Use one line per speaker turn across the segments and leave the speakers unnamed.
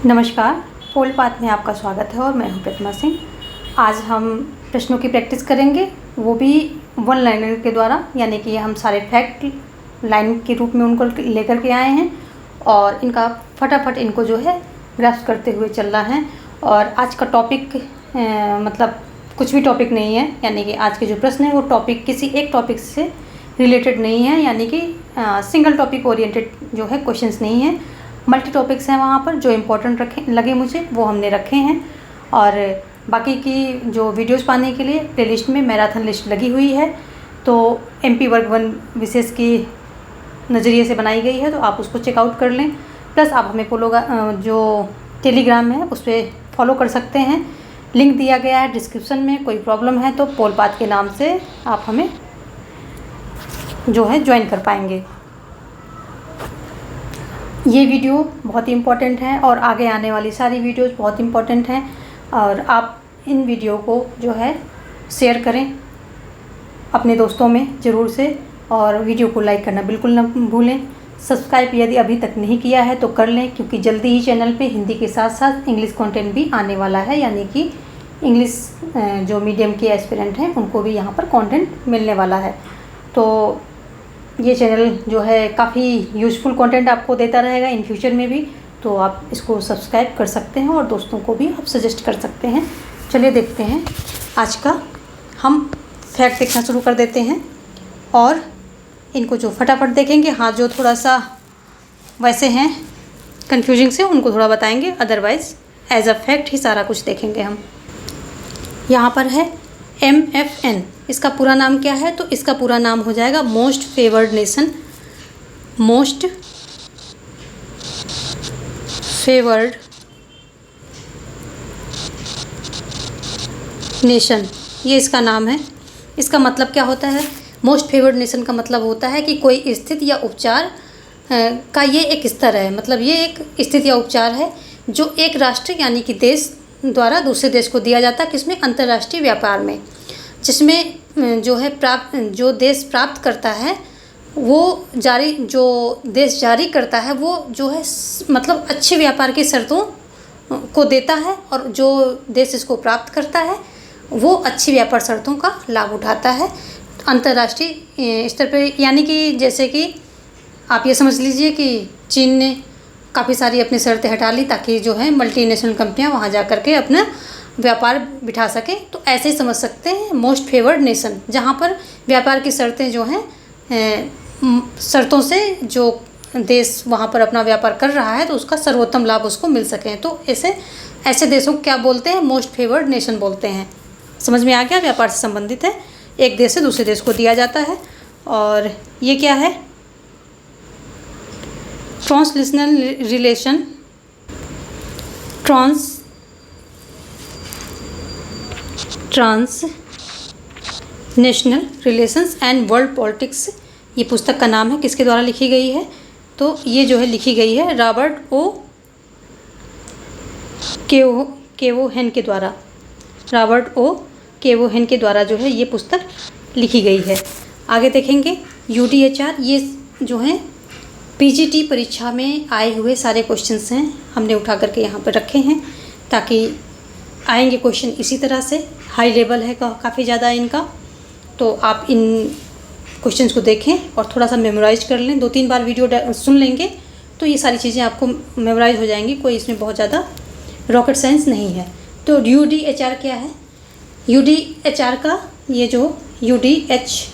नमस्कार, पोल पाथ में आपका स्वागत है और मैं हूं प्रतिमा सिंह। आज हम प्रश्नों की प्रैक्टिस करेंगे, वो भी वन लाइनर के द्वारा, यानी कि हम सारे फैक्ट लाइन के रूप में उनको लेकर के आए हैं और इनका फटाफट इनको जो है ग्रास्प करते हुए चलना है। और आज का टॉपिक मतलब कुछ भी टॉपिक नहीं है, यानी कि आज के जो प्रश्न है वो टॉपिक किसी एक टॉपिक से रिलेटेड नहीं है, यानी कि सिंगल टॉपिक ओरिएंटेड जो है क्वेश्चंस नहीं है, मल्टी टॉपिक्स हैं। वहाँ पर जो इम्पोर्टेंट लगे मुझे वो हमने रखे हैं। और बाकी की जो वीडियोस पाने के लिए प्लेलिस्ट में मैराथन लिस्ट लगी हुई है, तो MP वर्ग 1 विशेष की नज़रिए से बनाई गई है, तो आप उसको चेकआउट कर लें। प्लस आप हमें जो टेलीग्राम है उस पर फॉलो कर सकते हैं, लिंक दिया गया है डिस्क्रिप्शन में। कोई प्रॉब्लम है तो पोल पाथ के नाम से आप हमें जो है ज्वाइन कर पाएंगे। ये वीडियो बहुत ही इम्पोर्टेंट है और आगे आने वाली सारी वीडियोस बहुत इम्पोर्टेंट हैं, और आप इन वीडियो को जो है शेयर करें अपने दोस्तों में ज़रूर से, और वीडियो को लाइक करना बिल्कुल न भूलें। सब्सक्राइब यदि अभी तक नहीं किया है तो कर लें, क्योंकि जल्दी ही चैनल पे हिंदी के साथ साथ इंग्लिश कंटेंट भी आने वाला है, यानी कि इंग्लिश जो मीडियम के एस्पिरेंट हैं उनको भी यहाँ पर कंटेंट मिलने वाला है। तो ये चैनल जो है काफ़ी यूज़फुल कंटेंट आपको देता रहेगा इन फ्यूचर में भी, तो आप इसको सब्सक्राइब कर सकते हैं और दोस्तों को भी आप सजेस्ट कर सकते हैं। चलिए देखते हैं आज का, हम फैक्ट देखना शुरू कर देते हैं और इनको जो फटाफट देखेंगे, हाँ जो थोड़ा सा वैसे हैं कंफ्यूजिंग से उनको थोड़ा बताएंगे, अदरवाइज़ एज अ फैक्ट ही सारा कुछ देखेंगे हम। यहाँ पर है MFN, इसका पूरा नाम क्या है? तो इसका पूरा नाम हो जाएगा most favoured nation. Most favoured nation, ये इसका नाम है। इसका मतलब क्या होता है? मोस्ट फेवर्ड नेशन का मतलब होता है कि कोई स्थिति या उपचार का ये एक स्तर है, मतलब ये एक स्थिति या उपचार है जो एक राष्ट्र यानी कि देश द्वारा दूसरे देश को दिया जाता है, किसमें? अंतर्राष्ट्रीय व्यापार में, जिसमें जो देश प्राप्त करता है वो जो देश जारी करता है वो जो है मतलब अच्छे व्यापार की शर्तों को देता है, और जो देश इसको प्राप्त करता है वो अच्छी व्यापार शर्तों का लाभ उठाता है अंतर्राष्ट्रीय स्तर पर। यानी कि जैसे कि आप ये समझ लीजिए कि चीन ने काफ़ी सारी अपनी शर्तें हटा ली ताकि जो है मल्टीनेशनल कंपनियां वहां जा कर के अपना व्यापार बिठा सकें, तो ऐसे ही समझ सकते हैं मोस्ट फेवर्ड नेशन, जहां पर व्यापार की शर्तें जो हैं शर्तों से जो देश वहां पर अपना व्यापार कर रहा है तो उसका सर्वोत्तम लाभ उसको मिल सके, तो ऐसे देशों को क्या बोलते हैं? मोस्ट फेवर्ड नेशन बोलते हैं। समझ में आ गया? व्यापार से संबंधित है, एक देश से दूसरे देश को दिया जाता है। और ये क्या है? Translational relation, transnational relations and world politics, ये पुस्तक का नाम है। किसके द्वारा लिखी गई है? तो ये जो है लिखी गई है रॉबर्ट ओ केवोहेन के द्वारा। रॉबर्ट ओ केवोहेन के द्वारा जो है ये पुस्तक लिखी गई है। आगे देखेंगे UDHR, ये जो है PGT परीक्षा में आए हुए सारे क्वेश्चंस हैं, हमने उठा करके यहाँ पर रखे हैं ताकि आएंगे क्वेश्चन इसी तरह से। हाई लेवल है काफ़ी ज़्यादा इनका, तो आप इन क्वेश्चंस को देखें और थोड़ा सा मेमोराइज कर लें। 2-3 बार वीडियो सुन लेंगे तो ये सारी चीज़ें आपको मेमोराइज हो जाएंगी, कोई इसमें बहुत ज़्यादा रॉकेट साइंस नहीं है। तो UDHR क्या है? UDHR का ये जो UDHR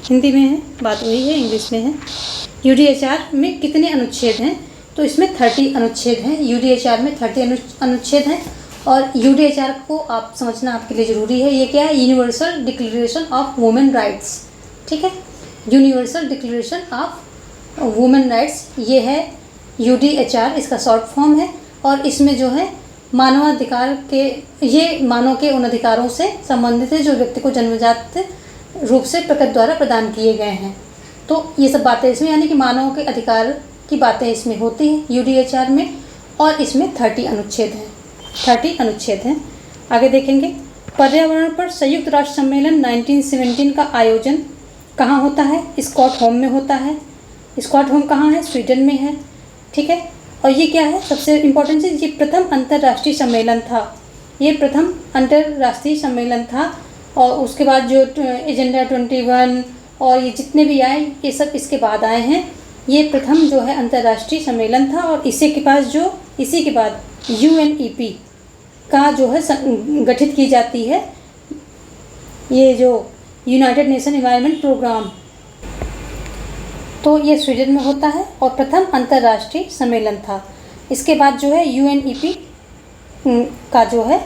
हिंदी में है, बात वही है, इंग्लिश में है। UDHR में कितने अनुच्छेद हैं? तो इसमें 30 अनुच्छेद हैं। UDHR में 30 अनुच्छेद हैं, और UDHR को आप समझना आपके लिए ज़रूरी है। ये क्या है? Universal declaration of women rights, ठीक है, universal declaration of women rights, ये है UDHR, इसका शॉर्ट फॉर्म है। और इसमें जो है मानव के उन अधिकारों से संबंधित है जो व्यक्ति को जन्मजात रूप से प्रकृति द्वारा प्रदान किए गए हैं। तो ये सब बातें इसमें, यानी कि मानव के अधिकार की बातें इसमें होती हैं UDHR में, और इसमें 30 अनुच्छेद हैं। आगे देखेंगे पर्यावरण पर संयुक्त राष्ट्र सम्मेलन 1917 का आयोजन कहाँ होता है? स्टॉकहोम में होता है। स्टॉकहोम कहाँ है? स्वीडन में है। ठीक है। और ये क्या है, सबसे इम्पोर्टेंट चीज़, ये प्रथम अंतर्राष्ट्रीय सम्मेलन था। ये प्रथम अंतर्राष्ट्रीय सम्मेलन था। और उसके बाद जो एजेंडा 21 और ये जितने भी आए, ये सब इसके बाद आए हैं। ये प्रथम जो है अंतर्राष्ट्रीय सम्मेलन था। और इसी के बाद UNEP का जो है गठित की जाती है, ये जो यूनाइटेड नेशन एनवायरनमेंट प्रोग्राम, तो ये स्वीडन में होता है और प्रथम अंतर्राष्ट्रीय सम्मेलन था। इसके बाद जो है UNEP का जो है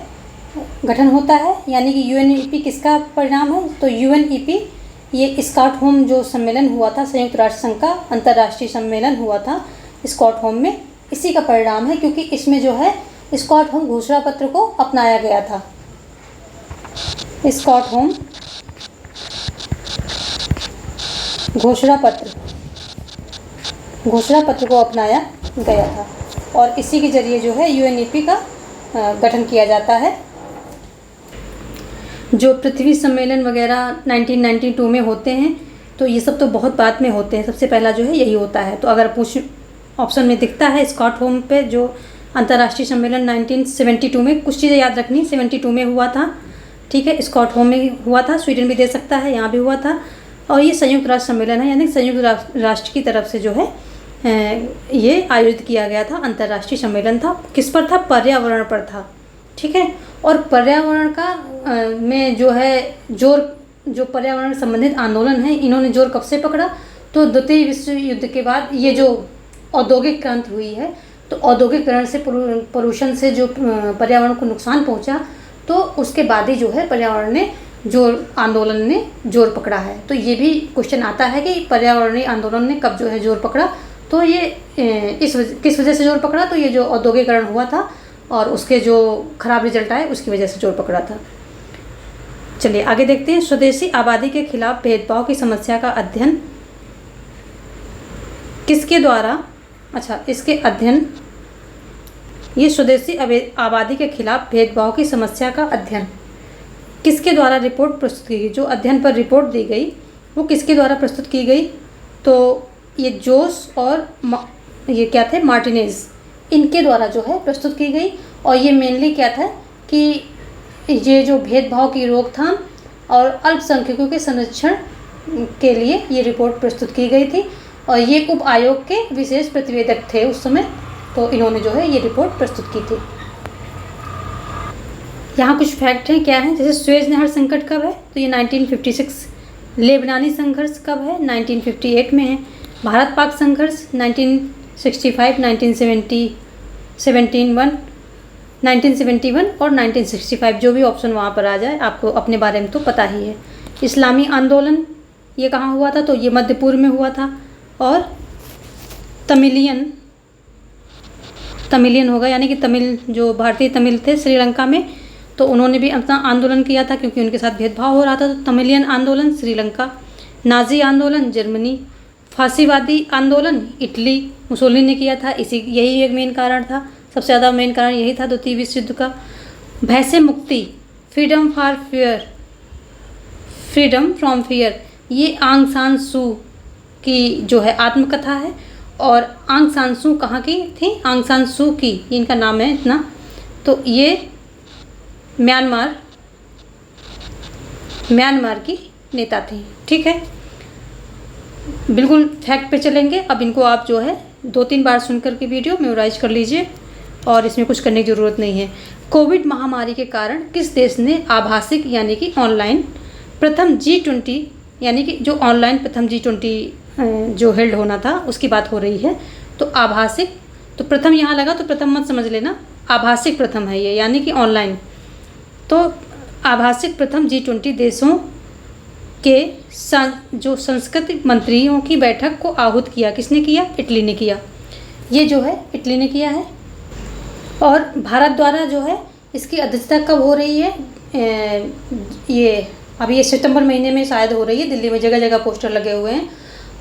गठन होता है, यानी कि UNEP किसका परिणाम है? तो UNEP ये स्टॉकहोम जो सम्मेलन हुआ था, संयुक्त राष्ट्र संघ का अंतर्राष्ट्रीय सम्मेलन हुआ था स्टॉकहोम में, इसी का परिणाम है, क्योंकि इसमें जो है स्टॉकहोम घोषणा पत्र को अपनाया गया था। स्टॉकहोम घोषणा पत्र को अपनाया गया था और इसी के जरिए जो है UNEP का गठन किया जाता है। जो पृथ्वी सम्मेलन वगैरह 1992 में होते हैं, तो ये सब तो बहुत बाद में होते हैं। सबसे पहला जो है यही होता है। तो अगर पूछ ऑप्शन में दिखता है स्टॉकहोम पे जो अंतर्राष्ट्रीय सम्मेलन 1972 में, कुछ चीज़ें याद रखनी, 72 में हुआ था। ठीक है, स्टॉकहोम में हुआ था, स्वीडन भी दे सकता है, यहाँ भी हुआ था। और ये संयुक्त राष्ट्र सम्मेलन है, यानी संयुक्त राष्ट्र की तरफ से जो है ये आयोजित किया गया था, अंतर्राष्ट्रीय सम्मेलन था। किस पर था? पर्यावरण पर था। ठीक है। और पर्यावरण का में जो है जो पर्यावरण संबंधित आंदोलन है, इन्होंने जोर कब से पकड़ा? तो द्वितीय विश्व युद्ध के बाद ये जो औद्योगिक क्रांति हुई है, तो औद्योगिकरण से प्रदूषण से जो पर्यावरण को नुकसान पहुंचा, तो उसके बाद ही जो है पर्यावरण ने आंदोलन ने जोर पकड़ा है। तो ये भी क्वेश्चन आता है कि पर्यावरणीय आंदोलन ने कब जो है जोर पकड़ा? तो ये किस वजह से जोर पकड़ा? तो ये जो औद्योगिकरण हुआ था और उसके जो खराब रिजल्ट आए, उसकी वजह से जोर पकड़ा था। चलिए आगे देखते हैं। स्वदेशी आबादी के खिलाफ भेदभाव की समस्या का अध्ययन किसके द्वारा? इसके अध्ययन, ये स्वदेशी आबादी के खिलाफ भेदभाव की समस्या का अध्ययन किसके द्वारा रिपोर्ट प्रस्तुत की गई? जो अध्ययन पर रिपोर्ट दी गई वो किसके द्वारा प्रस्तुत की गई? तो ये जोस और ये क्या थे? मार्टिनेज, इनके द्वारा जो है प्रस्तुत की गई। और ये मेनली क्या था कि ये जो भेदभाव की रोकथाम और अल्पसंख्यकों के संरक्षण के लिए ये रिपोर्ट प्रस्तुत की गई थी। और ये उप आयोग के विशेष प्रतिवेदक थे उस समय, तो इन्होंने जो है ये रिपोर्ट प्रस्तुत की थी। यहाँ कुछ फैक्ट हैं, क्या है? जैसे सुएज नहर संकट कब है? तो ये 1956। लेबनानी संघर्ष कब है? 1958 में है। भारत पाक संघर्ष 1965, 1971 और 1965, जो भी ऑप्शन वहाँ पर आ जाए, आपको अपने बारे में तो पता ही है। इस्लामी आंदोलन ये कहाँ हुआ था? तो ये मध्य पूर्व में हुआ था। और तमिलियन होगा, यानी कि तमिल जो भारतीय तमिल थे श्रीलंका में, तो उन्होंने भी अपना आंदोलन किया था क्योंकि उनके साथ भेदभाव हो रहा था। तो तमिलियन आंदोलन श्रीलंका, नाजी आंदोलन जर्मनी, फांसीवादी आंदोलन इटली, मुसोलिनी ने किया था। यही एक मेन कारण था, सबसे ज़्यादा मेन कारण यही था द्वितीय विश्व युद्ध का। भय से मुक्ति, फ्रीडम फ्रॉम फियर, ये आंग सान सू की जो है आत्मकथा है। और आंग सान सू कहाँ की थी? आंग सान सू की, इनका नाम है इतना। तो ये म्यांमार की नेता थी। ठीक है, बिल्कुल फैक्ट पे चलेंगे। अब इनको आप जो है 2-3 बार सुनकर के वीडियो मेमोराइज कर लीजिए और इसमें कुछ करने की ज़रूरत नहीं है। कोविड महामारी के कारण किस देश ने आभासिक यानी कि ऑनलाइन प्रथम G20, यानी कि जो ऑनलाइन प्रथम G20 जो हेल्ड होना था उसकी बात हो रही है। तो आभासिक, तो प्रथम यहाँ लगा तो प्रथम मत समझ लेना, आभासिक प्रथम है ये, यानी कि ऑनलाइन। तो आभासिक प्रथम G20 देशों के जो सांस्कृतिक मंत्रियों की बैठक को आहूत किया, किसने किया? इटली ने किया। ये जो है इटली ने किया है। और भारत द्वारा जो है इसकी अध्यक्षता कब हो रही है? ये अभी ये सितंबर महीने में शायद हो रही है। दिल्ली में जगह जगह पोस्टर लगे हुए हैं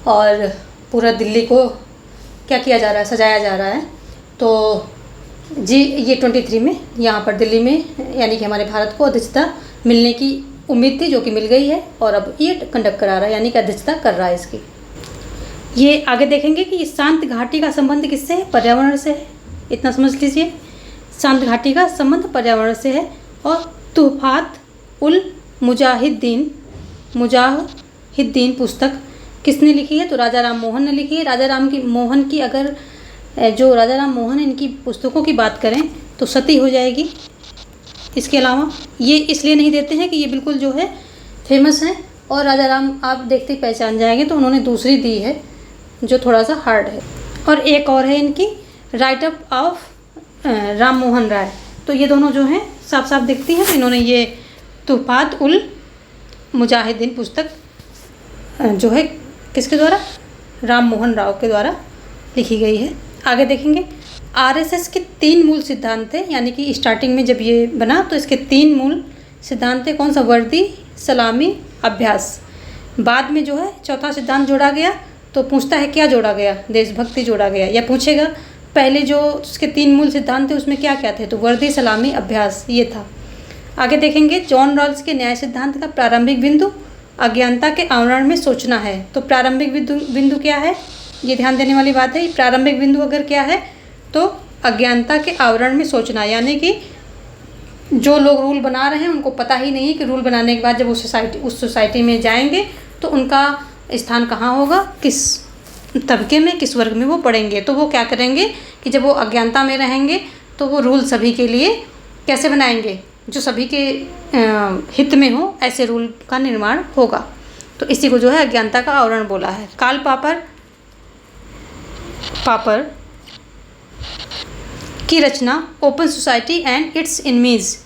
और पूरा दिल्ली को क्या किया जा रहा है? सजाया जा रहा है। तो ये 23 में यहाँ पर दिल्ली में, यानी कि हमारे भारत को अध्यक्षता मिलने की उम्मीद थी, जो कि मिल गई है, और अब ये कंडक्ट करा रहा है, यानी कि अध्यक्षता कर रहा है इसकी। ये आगे देखेंगे कि इस शांत घाटी का संबंध किससे है? पर्यावरण से है। इतना समझ लीजिए, शांत घाटी का संबंध पर्यावरण से है। और तुहफात उल मुजाहिद्दीन पुस्तक किसने लिखी है? तो राजा राम मोहन ने लिखी है। राजा राम मोहन इनकी पुस्तकों की बात करें तो सती हो जाएगी। इसके अलावा ये इसलिए नहीं देते हैं कि ये बिल्कुल जो है फेमस हैं, और राजा राम आप देखते ही पहचान जाएंगे, तो उन्होंने दूसरी दी है जो थोड़ा सा हार्ड है। और एक और है इनकी write up of Ram Mohan Roy. तो ये दोनों जो हैं साफ साफ दिखती हैं। इन्होंने ये तुहफात उल मुजाहिद्दीन पुस्तक जो है किसके द्वारा? राम मोहन राव के द्वारा लिखी गई है। आगे देखेंगे आरएसएस के 3 मूल सिद्धांत थे, यानी कि स्टार्टिंग में जब ये बना तो इसके 3 मूल सिद्धांत थे। कौन सा? वर्दी, सलामी, अभ्यास। बाद में जो है चौथा सिद्धांत जोड़ा गया, तो पूछता है क्या जोड़ा गया? देशभक्ति जोड़ा गया। या पूछेगा पहले जो उसके 3 मूल सिद्धांत थे उसमें क्या क्या थे? तो वर्दी, सलामी, अभ्यास ये था। आगे देखेंगे जॉन रॉल्स के न्याय सिद्धांत का प्रारंभिक बिंदु अज्ञानता के आवरण में सोचना है। तो प्रारंभिक बिंदु क्या है? ये ध्यान देने वाली बात है। प्रारंभिक बिंदु अगर क्या है तो अज्ञानता के आवरण में सोचना, यानी कि जो लोग रूल बना रहे हैं उनको पता ही नहीं कि रूल बनाने के बाद जब उस सोसाइटी में जाएंगे तो उनका स्थान कहाँ होगा, किस तबके में, किस वर्ग में वो पढ़ेंगे। तो वो क्या करेंगे कि जब वो अज्ञानता में रहेंगे तो वो रूल सभी के लिए कैसे बनाएंगे, जो सभी के हित में हो, ऐसे रूल का निर्माण होगा। तो इसी को जो है अज्ञानता का आवरण बोला है। कार्ल पापर की रचना open society and its enemies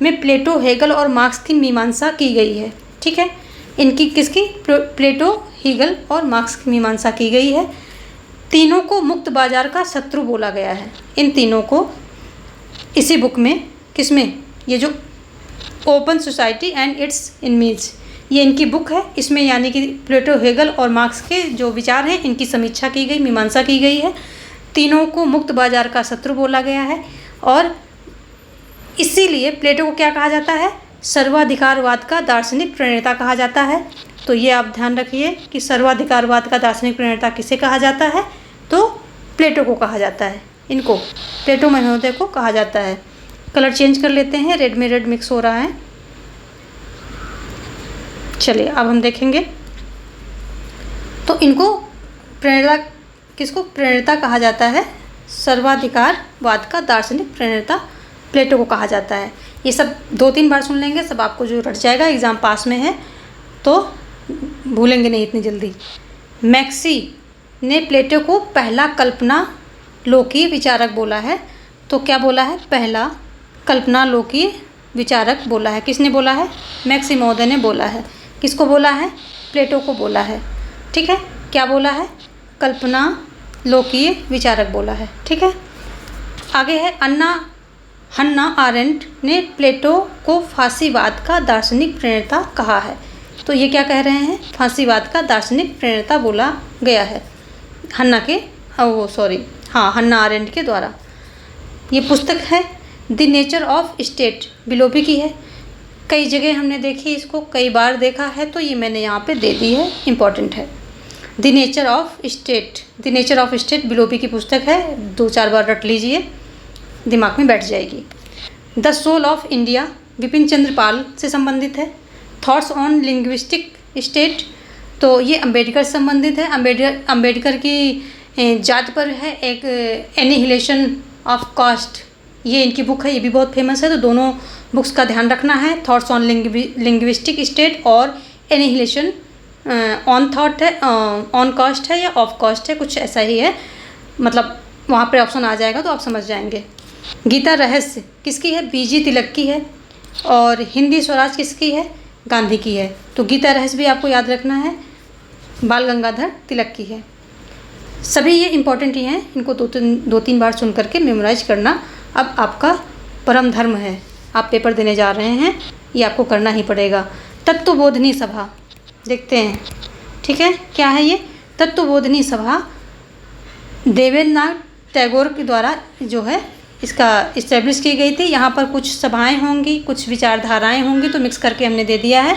में प्लेटो, हेगल और मार्क्स की मीमांसा की गई है। ठीक है, इनकी किसकी? प्लेटो, हेगल और मार्क्स की मीमांसा की गई है। तीनों को मुक्त बाजार का शत्रु बोला गया है। इन तीनों को इसी बुक में, किसमें? ये जो open society and its enemies, ये इनकी बुक है। इसमें यानी कि प्लेटो, हेगल और मार्क्स के जो विचार हैं इनकी समीक्षा की गई, मीमांसा की गई है। तीनों को मुक्त बाजार का शत्रु बोला गया है, और इसीलिए प्लेटो को क्या कहा जाता है? सर्वाधिकारवाद का दार्शनिक प्रणेता कहा जाता है। तो ये आप ध्यान रखिए कि सर्वाधिकारवाद का दार्शनिक प्रणेता किसे कहा जाता है? तो प्लेटो को कहा जाता है। इनको प्लेटो महोदय को कहा जाता है। कलर चेंज कर लेते हैं, रेड में रेड मिक्स हो रहा है। चलिए अब हम देखेंगे तो इनको प्रणेता, किसको प्रणेता कहा जाता है? सर्वाधिकारवाद का दार्शनिक प्रणेता प्लेटो को कहा जाता है। ये सब 2-3 बार सुन लेंगे, सब आपको जो रट जाएगा, एग्ज़ाम पास में है तो भूलेंगे नहीं इतनी जल्दी। मैक्सी ने प्लेटो को पहला कल्पनालोकीय विचारक बोला है। तो क्या बोला है? पहला कल्पनालोकीय विचारक बोला है। किसने बोला है? मैक्सी महोदय ने बोला है। किसको बोला है? प्लेटो को बोला है। ठीक है, क्या बोला है? कल्पनालोकीय विचारक बोला है। ठीक है, आगे है हन्ना आरेंट ने प्लेटो को फांसीवाद का दार्शनिक प्रणेता कहा है। तो ये क्या कह रहे हैं? फांसीवाद का दार्शनिक प्रणेता बोला गया है हन्ना आरेंट के द्वारा। ये पुस्तक है द नेचर ऑफ स्टेट, बिलोबी की है। कई जगह हमने देखी, इसको कई बार देखा है, तो ये मैंने यहाँ पे दे दी है, इम्पॉर्टेंट है। द नेचर ऑफ स्टेट बिलोबी की पुस्तक है, 2-4 बार रट लीजिए, दिमाग में बैठ जाएगी। The soul of India Bipin Chandra Pal से संबंधित है। थॉट्स ऑन लिंग्विस्टिक स्टेट, तो ये अम्बेडकर से संबंधित है। अम्बेडकर की जात पर है एक एनिहिलेशन ऑफ कास्ट, ये इनकी बुक है, ये भी बहुत फेमस है। तो दोनों बुक्स का ध्यान रखना है। थॉट्स ऑन लिंग्विस्टिक स्टेट और एनिहिलेशन ऑन थॉट है, ऑन कास्ट है या ऑफ कास्ट है, कुछ ऐसा ही है, मतलब वहाँ पर ऑप्शन आ जाएगा तो आप समझ जाएंगे। गीता रहस्य किसकी है? बीजी तिलक की है। और हिंदी स्वराज किसकी है? गांधी की है। तो गीता रहस्य भी आपको याद रखना है, बाल गंगाधर तिलक की है। सभी ये इम्पोर्टेंट ही हैं, इनको 2-3 बार सुन करके मेमोराइज करना अब आपका परम धर्म है। आप पेपर देने जा रहे हैं, ये आपको करना ही पड़ेगा। तत्वबोधिनी सभा देखते हैं। ठीक है, क्या है ये? तत्वबोधिनी सभा देवेंद्रनाथ टैगोर के द्वारा जो है इसका इस्टेब्लिश की गई थी। यहाँ पर कुछ सभाएं होंगी, कुछ विचारधाराएं होंगी, तो मिक्स करके हमने दे दिया है।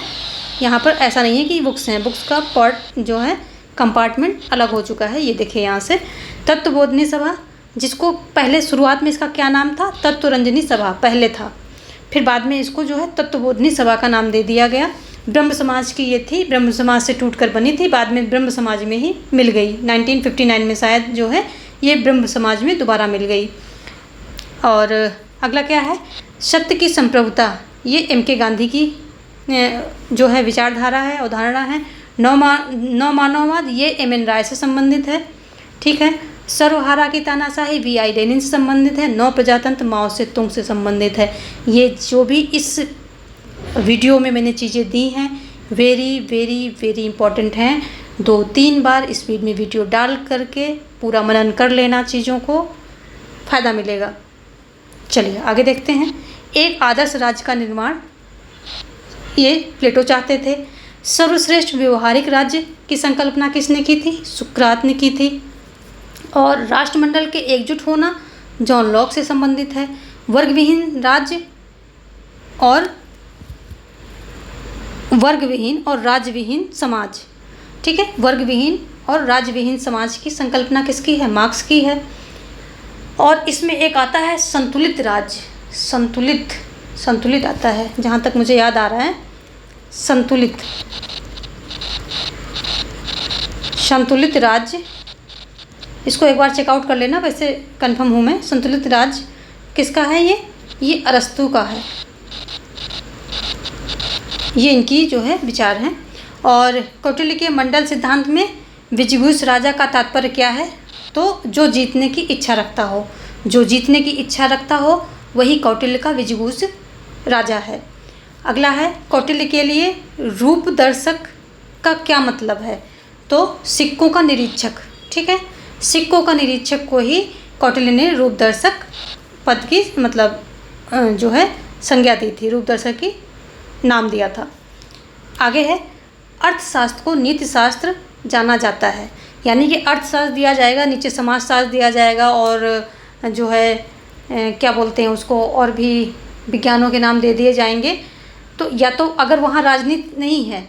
यहाँ पर ऐसा नहीं है कि बुक्स हैं, बुक्स का पार्ट जो है कंपार्टमेंट अलग हो चुका है। ये देखिए यहाँ से तत्वबोधिनी सभा, जिसको पहले शुरुआत में इसका क्या नाम था, तत्वरंजनी सभा पहले था, फिर बाद में इसको जो है तत्वबोधिनी सभा का नाम दे दिया गया। ब्रह्म समाज की ये थी, ब्रह्म समाज से टूटकर बनी थी, बाद में ब्रह्म समाज में ही मिल गई। 1959 में शायद जो है ये ब्रह्म समाज में दोबारा मिल गई। और अगला क्या है, सत्य की संप्रभुता, ये MK गांधी की जो है विचारधारा है, अवधारणा है। नवमानववाद, ये MN राय से संबंधित है, ठीक है। सर्वहारा की तानाशाही VI लेनिन से संबंधित है। नव प्रजातंत्र माओ से तुंग से संबंधित है। ये जो भी इस वीडियो में मैंने चीज़ें दी हैं वेरी वेरी वेरी इंपॉर्टेंट हैं। 2-3 बार स्पीड में वीडियो डाल करके पूरा मनन कर लेना, चीज़ों को फ़ायदा मिलेगा। चलिए आगे देखते हैं। एक आदर्श राज्य का निर्माण ये प्लेटो चाहते थे। सर्वश्रेष्ठ व्यवहारिक राज्य की संकल्पना किसने की थी, सुकरात ने की थी। और राष्ट्रमंडल के एकजुट होना जॉन लॉक से संबंधित है। वर्गविहीन राज्य और राज्यविहीन समाज, ठीक है। वर्गविहीन और राज्यविहीन समाज की संकल्पना किसकी है, मार्क्स की है। और इसमें एक आता है संतुलित राज्य, संतुलित आता है, जहाँ तक मुझे याद आ रहा है संतुलित राज्य। इसको एक बार चेकआउट कर लेना, वैसे कंफर्म हूँ मैं। संतुलित राज्य किसका है, ये अरस्तू का है। ये इनकी जो है विचार हैं। और कौटिल्य के मंडल सिद्धांत में विजिगीष राजा का तात्पर्य क्या है, तो जो जीतने की इच्छा रखता हो वही कौटिल्य का विजिगीष राजा है। अगला है, कौटिल्य के लिए रूप दर्शक का क्या मतलब है, तो सिक्कों का निरीक्षक, ठीक है। सिक्कों का निरीक्षक को ही कौटिल्य ने रूप दर्शक पद की मतलब जो है संज्ञा दी थी, रूप दर्शक की नाम दिया था। आगे है, अर्थशास्त्र को नीति शास्त्र जाना जाता है, यानी कि अर्थशास्त्र दिया जाएगा, नीचे समाजशास्त्र दिया जाएगा, और जो है क्या बोलते हैं उसको, और भी विज्ञानों के नाम दे दिए जाएंगे। तो या तो अगर वहाँ राजनीति नहीं है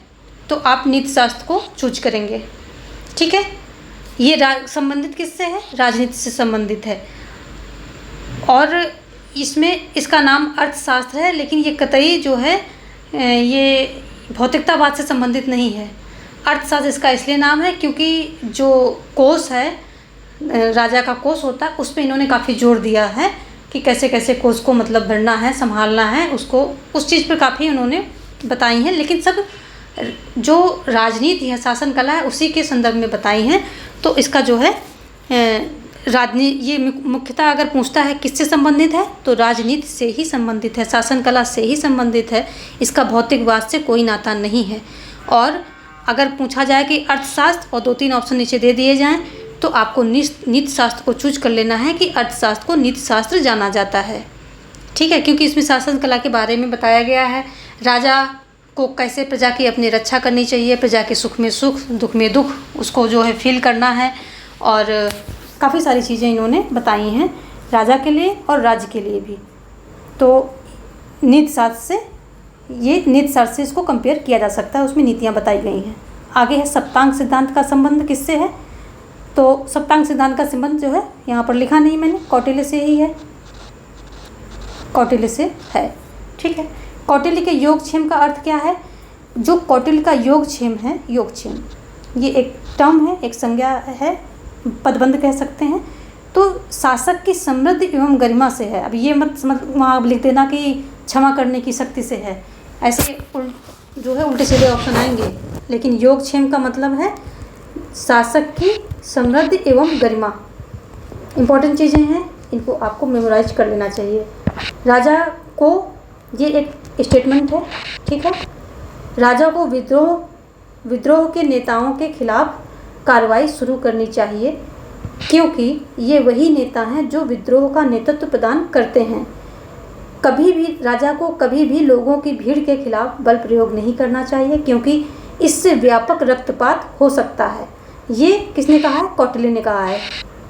तो आप नीति शास्त्र को चूज करेंगे, ठीक है। ये संबंधित किससे है, राजनीति से संबंधित है। और इसमें इसका नाम अर्थशास्त्र है, लेकिन ये कतई जो है ये भौतिकतावाद से संबंधित नहीं है। अर्थशास्त्र इसका इसलिए नाम है क्योंकि जो कोष है, राजा का कोष होता है, उस पर इन्होंने काफ़ी जोर दिया है कि कैसे कैसे कोष को मतलब भरना है, संभालना है, उसको उस चीज़ पर काफ़ी उन्होंने बताई हैं। लेकिन सब जो राजनीति है, शासन कला है, उसी के संदर्भ में बताई हैं। तो इसका जो है ये मुख्यतः अगर पूछता है किससे संबंधित है, तो राजनीति से ही संबंधित है, शासन कला से ही संबंधित है। इसका भौतिकवाद से कोई नाता नहीं है। और अगर पूछा जाए कि अर्थशास्त्र, और 2-3 ऑप्शन नीचे दे दिए जाएं, तो आपको नीति शास्त्र को चूज कर लेना है कि अर्थशास्त्र को नीति शास्त्र जाना जाता है, ठीक है। क्योंकि इसमें शासन कला के बारे में बताया गया है, राजा को कैसे प्रजा की अपनी रक्षा करनी चाहिए, प्रजा के सुख में सुख, दुख में दुख, उसको जो है फील करना है। और काफ़ी सारी चीज़ें इन्होंने बताई हैं राजा के लिए और राज्य के लिए भी। तो नीति शास्त्र से इसको कंपेयर किया जा सकता है, उसमें नीतियाँ बताई गई हैं। आगे है, सप्तांग सिद्धांत का संबंध किससे है, तो सप्तांग सिद्धांत का संबंध जो है यहाँ पर लिखा नहीं मैंने, कौटिल्य से ही है, कौटिल्य से है, ठीक है। कौटिल्य के योगक्षेम का अर्थ क्या है, जो कौटिल्य का योगक्षेम है, योगक्षेम ये एक टर्म है, एक संज्ञा है, पदबंध कह सकते हैं। तो शासक की समृद्धि एवं गरिमा से है। अब ये मत समझ वहाँ लिख देना कि क्षमा करने की शक्ति से है, ऐसे जो है उल्टे सीधे ऑप्शन आएंगे। लेकिन योगक्षेम का मतलब है शासक की समृद्धि एवं गरिमा। इम्पॉर्टेंट चीज़ें हैं, इनको आपको मेमोराइज कर लेना चाहिए। राजा को, ये एक स्टेटमेंट है, ठीक है, राजा को विद्रोह के नेताओं के खिलाफ कार्रवाई शुरू करनी चाहिए, क्योंकि ये वही नेता हैं जो विद्रोह का नेतृत्व प्रदान करते हैं। राजा को कभी भी लोगों की भीड़ के खिलाफ बल प्रयोग नहीं करना चाहिए, क्योंकि इससे व्यापक रक्तपात हो सकता है। ये किसने कहा है, कौटिल्य ने कहा है।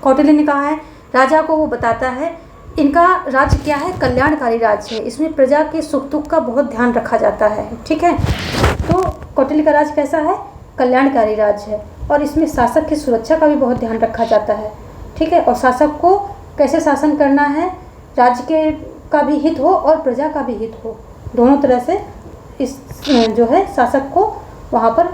कौटिल्य ने कहा है, राजा को वो बताता है इनका राज्य क्या है? कल्याणकारी राज्य है। इसमें प्रजा के सुख दुख का बहुत ध्यान रखा जाता है। ठीक है, तो कौटिल्य का राज्य कैसा है? कल्याणकारी राज्य है। और इसमें शासक की सुरक्षा का भी बहुत ध्यान रखा जाता है। ठीक है, और शासक को कैसे शासन करना है, राज्य के का भी हित हो और प्रजा का भी हित हो, दोनों तरह से इस जो है शासक को वहाँ पर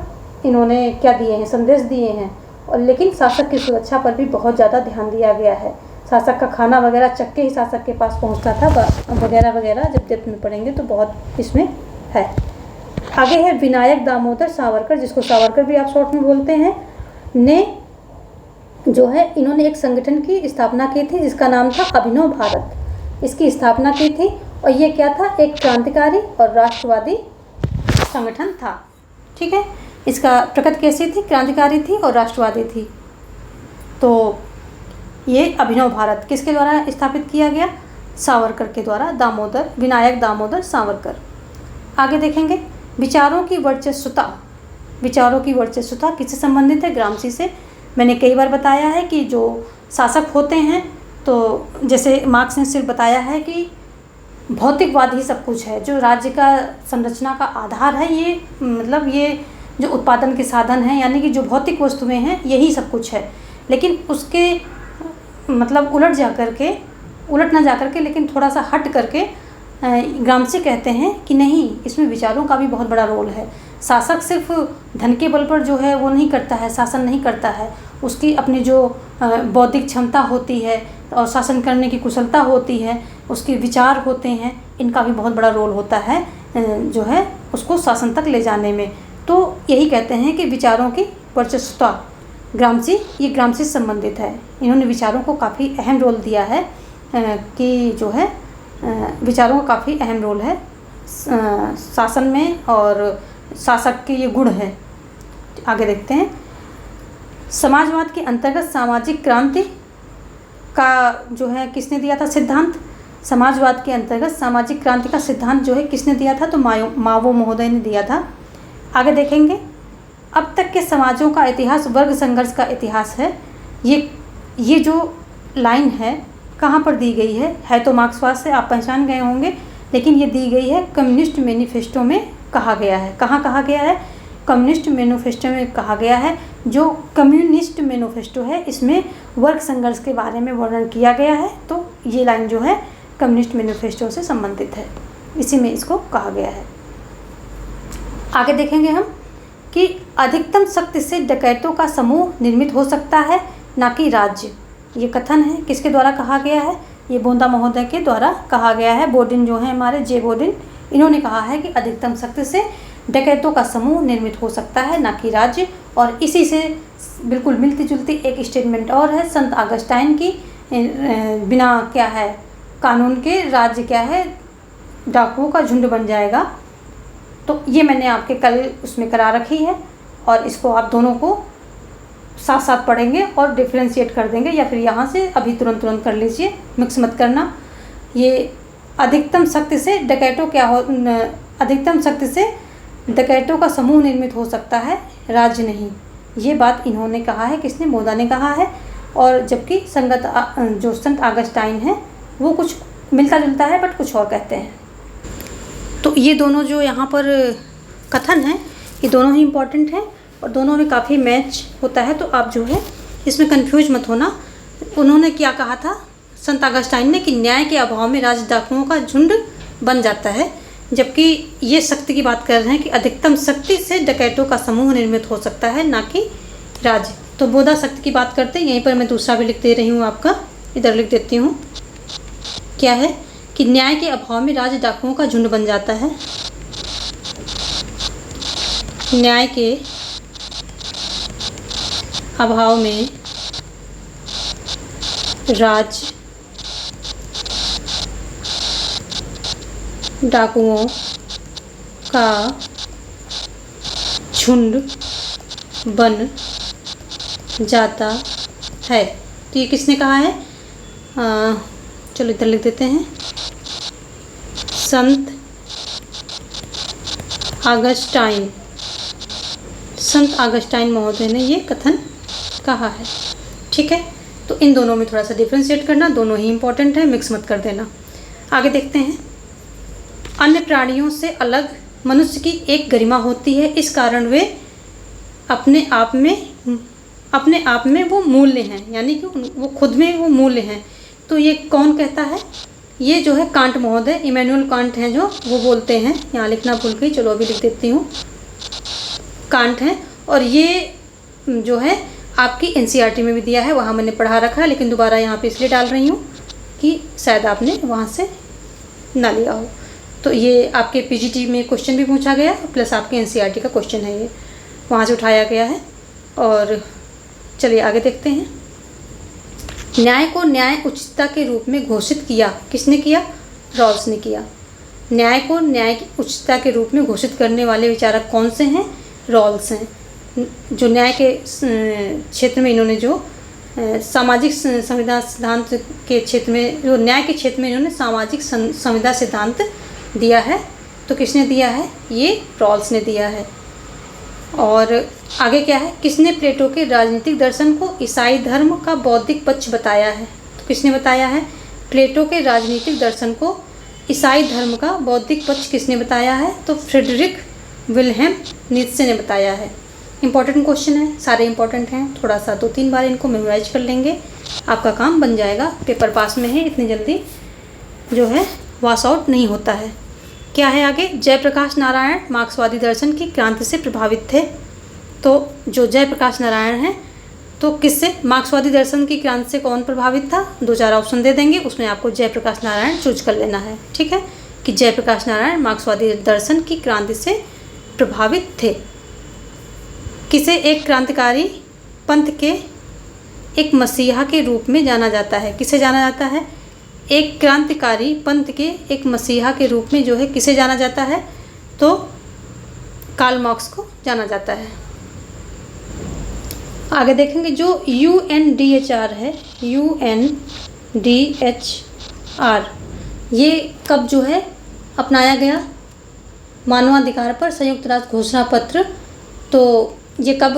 इन्होंने क्या दिए हैं, संदेश दिए हैं। और लेकिन शासक की सुरक्षा पर भी बहुत ज़्यादा ध्यान दिया गया है। शासक का खाना वगैरह चक्के ही शासक के पास पहुँचता था वगैरह वगैरह, जब डेप्थ में पढ़ेंगे तो बहुत इसमें है। आगे है विनायक दामोदर सावरकर, जिसको सावरकर भी आप शॉर्ट में बोलते हैं, ने जो है इन्होंने एक संगठन की स्थापना की थी जिसका नाम था अभिनव भारत। इसकी स्थापना की थी और ये क्या था? एक क्रांतिकारी और राष्ट्रवादी संगठन था। ठीक है, इसका प्रकृति कैसी थी? क्रांतिकारी थी और राष्ट्रवादी थी। तो ये अभिनव भारत किसके द्वारा स्थापित किया गया? सावरकर के द्वारा, दामोदर, विनायक दामोदर सावरकर। आगे देखेंगे विचारों की वर्चस्वता। विचारों की वर्चस्वता किससे संबंधित है? ग्रामसी से। मैंने कई बार बताया है कि जो शासक होते हैं, तो जैसे मार्क्स ने सिर्फ बताया है कि भौतिकवाद ही सब कुछ है, जो राज्य का संरचना का आधार है, ये मतलब ये जो उत्पादन के साधन हैं, यानी कि जो भौतिक वस्तुएं हैं, यही सब कुछ है। लेकिन उसके मतलब उलट ना जा करके लेकिन थोड़ा सा हट करके ग्रामसी कहते हैं कि नहीं, इसमें विचारों का भी बहुत बड़ा रोल है। शासक सिर्फ धन के बल पर जो है वो नहीं करता है, शासन नहीं करता है। उसकी अपनी जो बौद्धिक क्षमता होती है और शासन करने की कुशलता होती है, उसके विचार होते हैं, इनका भी बहुत बड़ा रोल होता है जो है उसको शासन तक ले जाने में। तो यही कहते हैं कि विचारों की वर्चस्वता। ग्रामसी, ये ग्रामसी से संबंधित है। इन्होंने विचारों को काफ़ी अहम रोल दिया है कि जो है विचारों का काफ़ी अहम रोल है शासन में, और शासक के ये गुण हैं। आगे देखते हैं, समाजवाद के अंतर्गत सामाजिक क्रांति का जो है किसने दिया था सिद्धांत? समाजवाद के अंतर्गत सामाजिक क्रांति का सिद्धांत जो है किसने दिया था? तो मावो महोदय ने दिया था। आगे देखेंगे, अब तक के समाजों का इतिहास वर्ग संघर्ष का इतिहास है। ये जो लाइन है कहाँ पर दी गई है तो मार्क्सवाद से आप पहचान गए होंगे, लेकिन ये दी गई है कम्युनिस्ट मैनिफेस्टो में कहा गया है। कहाँ कहा गया है? कम्युनिस्ट मैनिफेस्टो में कहा गया है। जो कम्युनिस्ट मैनिफेस्टो है, इसमें वर्ग संघर्ष के बारे में वर्णन किया गया है। तो ये लाइन जो है कम्युनिस्ट मैनिफेस्टो से संबंधित है, इसी में इसको कहा गया है। आगे देखेंगे हम कि अधिकतम शक्ति से डकैतों का समूह निर्मित हो सकता है, ना कि राज्य। ये कथन है किसके द्वारा कहा गया है? ये बोंदा महोदय के द्वारा कहा गया है। बोर्डिन जो है हमारे, जे बोर्डिन, इन्होंने कहा है कि अधिकतम शक्ति से डकैतों का समूह निर्मित हो सकता है, ना कि राज्य। और इसी से बिल्कुल मिलती जुलती एक स्टेटमेंट और है संत ऑगस्टाइन की, बिना क्या है कानून के राज्य क्या है डाकुओं का झुंड बन जाएगा। तो ये मैंने आपके कल उसमें करा रखी है, और इसको आप दोनों को साथ साथ पढ़ेंगे और डिफ्रेंशिएट कर देंगे, या फिर यहाँ से अभी तुरंत कर लीजिए, मिक्स मत करना। ये अधिकतम शक्ति से डकैतों अधिकतम शक्ति से डकैतों का समूह निर्मित हो सकता है, राज्य नहीं। ये बात इन्होंने कहा है, किसने? बोंदा ने कहा है। और जबकि जो संत ऑगस्टाइन है वो कुछ मिलता जुलता है बट कुछ और कहते हैं। तो ये दोनों जो यहाँ पर कथन हैं, ये दोनों ही इम्पॉर्टेंट हैं और दोनों में काफ़ी मैच होता है। तो आप जो है इसमें कंफ्यूज मत होना। उन्होंने क्या कहा था संत ऑगस्टाइन ने कि न्याय के अभाव में राज डाकुओं का झुंड बन जाता है, जबकि ये शक्ति की बात कर रहे हैं कि अधिकतम शक्ति से डकैतों का समूह निर्मित हो सकता है, ना कि राज्य। तो बोधा शक्ति की बात करते हैं। यहीं पर मैं दूसरा भी लिख दे रही हूँ, आपका इधर लिख देती हूँ। क्या है कि न्याय के अभाव में राज डाकुओं का झुंड बन जाता है। न्याय के अभाव में राज डाकुओं का झुंड बन जाता है। तो ये किसने कहा है? चलो इधर लिख देते हैं, संत ऑगस्टाइन। संत ऑगस्टाइन महोदय ने ये कथन कहा है। ठीक है, तो इन दोनों में थोड़ा सा डिफ्रेंशिएट करना, दोनों ही इंपॉर्टेंट है, मिक्स मत कर देना। आगे देखते हैं। अन्य प्राणियों से अलग मनुष्य की एक गरिमा होती है, इस कारण वे अपने आप में वो मूल्य हैं, यानी कि वो खुद में वो मूल्य हैं। तो ये कौन कहता है? ये जो है कांट महोदय, इमैनुअल कांट हैं जो वो बोलते हैं। यहाँ लिखना भूल गई, चलो अभी लिख देती हूँ, कांट हैं। और ये जो है आपकी एनसीईआरटी में भी दिया है, वहाँ मैंने पढ़ा रखा है, लेकिन दोबारा यहाँ पे इसलिए डाल रही हूँ कि शायद आपने वहाँ से ना लिया हो। तो ये आपके पीजीटी में क्वेश्चन भी पूछा गया, प्लस आपके एनसीईआरटी का क्वेश्चन है, ये वहाँ से उठाया गया है। और चलिए आगे देखते हैं। न्याय को न्याय उचितता के रूप में घोषित किया, किसने किया? रॉल्स ने किया। न्याय को न्याय की उचितता के रूप में घोषित करने वाले विचारक कौन से हैं? रॉल्स हैं। जो न्याय के क्षेत्र में इन्होंने जो सामाजिक संविधा सिद्धांत के क्षेत्र में, जो न्याय के क्षेत्र में इन्होंने सामाजिक संविधा सिद्धांत दिया है, तो किसने दिया है? ये रॉल्स ने दिया है। और आगे क्या है? किसने प्लेटो के राजनीतिक दर्शन को ईसाई धर्म का बौद्धिक पक्ष बताया है? तो किसने बताया है? प्लेटो के राजनीतिक दर्शन को ईसाई धर्म का बौद्धिक पक्ष किसने बताया है? तो फ्रेडरिक विल्हेम नीत्शे ने बताया है। इंपॉर्टेंट क्वेश्चन है, सारे इंपॉर्टेंट हैं, थोड़ा सा 2-3 बार इनको मेमोराइज कर लेंगे, आपका काम बन जाएगा। पेपर पास में है, इतनी जल्दी जो है वाश आउट नहीं होता है। क्या है आगे? जयप्रकाश नारायण मार्क्सवादी दर्शन की क्रांति से प्रभावित थे। तो जो जयप्रकाश नारायण हैं, तो किससे? मार्क्सवादी दर्शन की क्रांति से कौन प्रभावित था? 2-4 ऑप्शन दे देंगे, उसमें आपको जयप्रकाश नारायण चूज कर लेना है। ठीक है, कि जयप्रकाश नारायण मार्क्सवादी दर्शन की क्रांति से प्रभावित थे। किसे एक क्रांतिकारी पंथ के एक मसीहा के रूप में जाना जाता है? किसे जाना जाता है? एक क्रांतिकारी पंथ के एक मसीहा के रूप में जो है किसे जाना जाता है? तो कार्ल मार्क्स को जाना जाता है। आगे देखेंगे जो UNDHR है, UNDHR ये कब जो है अपनाया गया? मानवाधिकार पर संयुक्त राष्ट्र घोषणा पत्र, तो ये कब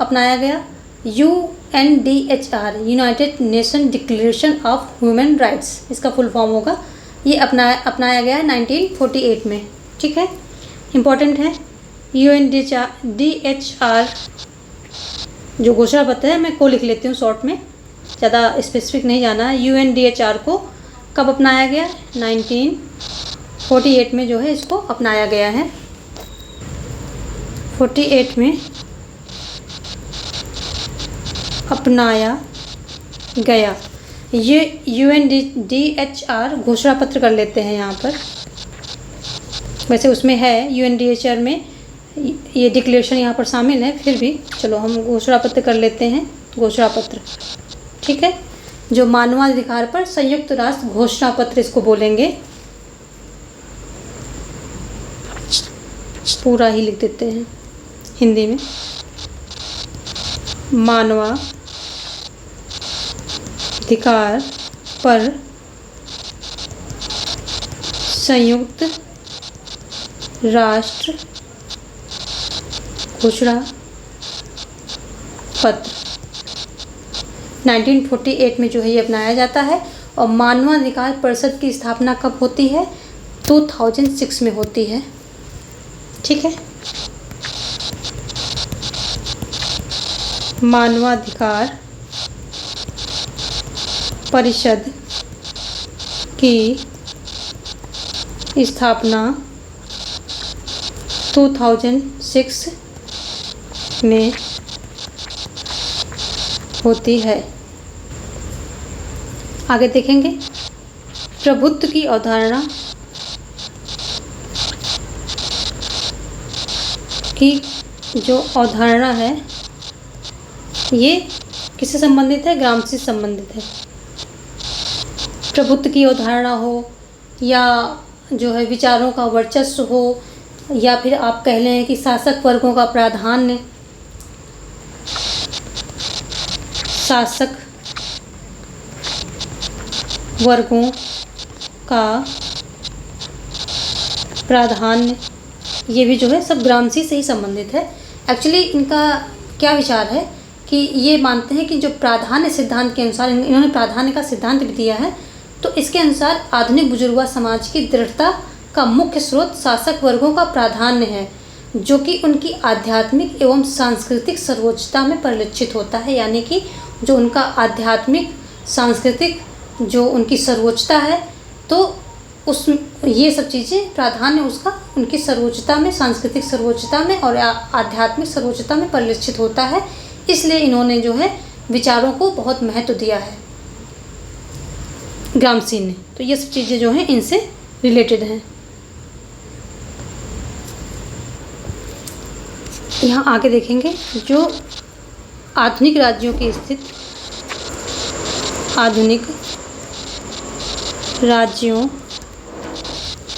अपनाया गया? UNDHR United nation declaration of human rights, इसका फुल फॉर्म होगा। ये अपनाया गया है 1948 में। ठीक है, इम्पॉर्टेंट है। UNDHR जो घोषणा पत्र है, मैं को लिख लेती हूँ शॉर्ट में, ज़्यादा स्पेसिफिक नहीं जाना है। UNDHR को कब अपनाया गया? 1948 में जो है इसको अपनाया गया है। 48 में अपनाया गया। ये UNDHR घोषणा पत्र कर लेते हैं यहाँ पर, वैसे उसमें है UNDHR में ये डिक्लेरेशन यहाँ पर शामिल है, फिर भी चलो हम घोषणा पत्र कर लेते हैं। घोषणा पत्र, ठीक है, जो मानवाधिकार पर संयुक्त राष्ट्र घोषणा पत्र इसको बोलेंगे। पूरा ही लिख देते हैं हिंदी में। मानवाधिकार पर संयुक्त राष्ट्र घोषणा पत्र 1948 में जो है ये अपनाया जाता है। और मानवाधिकार परिषद की स्थापना कब होती है? 2006 में होती है। ठीक है, मानवाधिकार परिषद की स्थापना 2006 में होती है। आगे देखेंगे प्रभुत्व की अवधारणा की जो अवधारणा है ये किससे संबंधित है? ग्रामसी से संबंधित है। प्रभुत्व की अवधारणा हो या जो है विचारों का वर्चस्व हो, या फिर आप कह लें कि शासक वर्गों का प्राधान्य, शासक वर्गों का प्राधान्य, ये भी जो है सब ग्रामसी से ही संबंधित है। एक्चुअली इनका क्या विचार है कि ये मानते हैं कि जो प्राधान्य सिद्धांत के अनुसार, इन्होंने प्राधान्य का सिद्धांत भी दिया है, तो इसके अनुसार आधुनिक बुजुर्गवा समाज की दृढ़ता का मुख्य स्रोत शासक वर्गों का प्राधान्य है, जो कि उनकी आध्यात्मिक एवं सांस्कृतिक सर्वोच्चता में परिलक्षित होता है। यानी कि जो उनका आध्यात्मिक सांस्कृतिक जो उनकी सर्वोच्चता है, तो उस ये सब चीज़ें प्राधान्य उसका उनकी सर्वोच्चता में, सांस्कृतिक सर्वोच्चता में और आध्यात्मिक सर्वोच्चता में परिलक्षित होता है। इसलिए इन्होंने जो है विचारों को बहुत महत्व दिया है ग्रामसी ने। तो ये सब चीज़ें जो हैं इनसे रिलेटेड हैं। यहाँ आगे देखेंगे जो आधुनिक राज्यों की स्थिति, आधुनिक राज्यों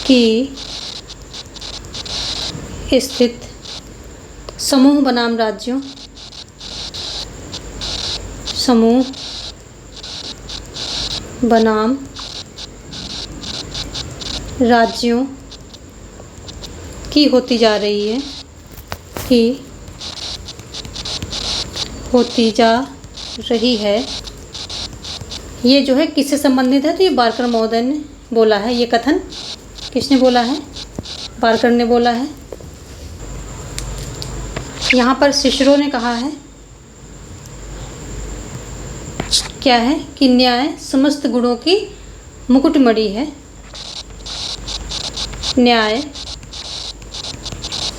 की स्थिति समूह बनाम राज्यों, समूह बनाम राज्यों की होती जा रही है, ये जो है किससे संबंधित है? तो ये बारकर महोदय ने बोला है। ये कथन किसने बोला है? बारकर ने बोला है। यहाँ पर सिसरो ने कहा है क्या है कि न्याय समस्त गुणों की मुकुटमणि है। न्याय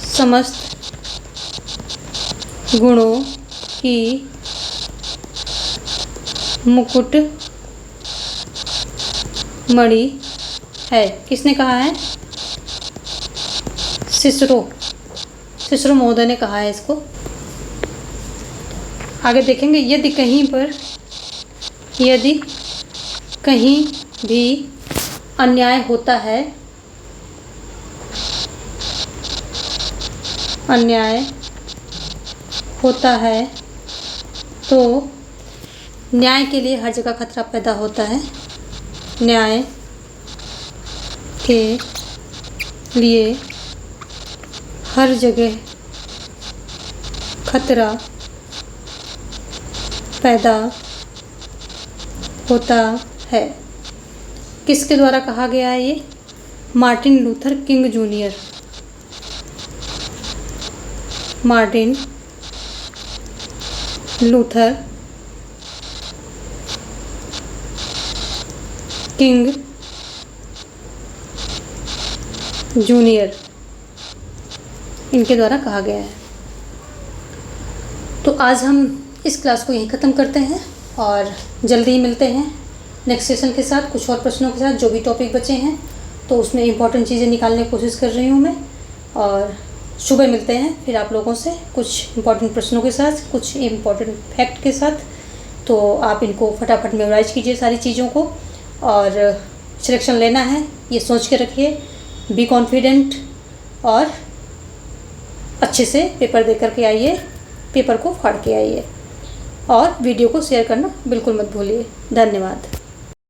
समस्त गुणों की मुकुटमणि है। किसने कहा है? सिसरो महोदय ने कहा है इसको। आगे देखेंगे, यदि कहीं भी अन्याय होता है तो न्याय के लिए हर जगह खतरा पैदा होता है। न्याय के लिए हर जगह खतरा पैदा होता है। किसके द्वारा कहा गया है ये? Martin Luther king junior. Martin Luther king junior, इनके द्वारा कहा गया है। तो आज हम इस क्लास को यहीं ख़त्म करते हैं और जल्दी ही मिलते हैं नेक्स्ट सेशन के साथ, कुछ और प्रश्नों के साथ। जो भी टॉपिक बचे हैं तो उसमें इम्पॉर्टेंट चीज़ें निकालने की कोशिश कर रही हूँ मैं, और सुबह मिलते हैं फिर आप लोगों से कुछ इम्पॉर्टेंट प्रश्नों के साथ, कुछ इम्पॉर्टेंट फैक्ट के साथ। तो आप इनको फटाफट मेमोराइज कीजिए सारी चीज़ों को, और सिलेक्शन लेना है ये सोच के रखिए। बी कॉन्फिडेंट और अच्छे से पेपर दे करके आइए, पेपर को फाड़ के आइए, और वीडियो को शेयर करना बिल्कुल मत भूलिए। धन्यवाद।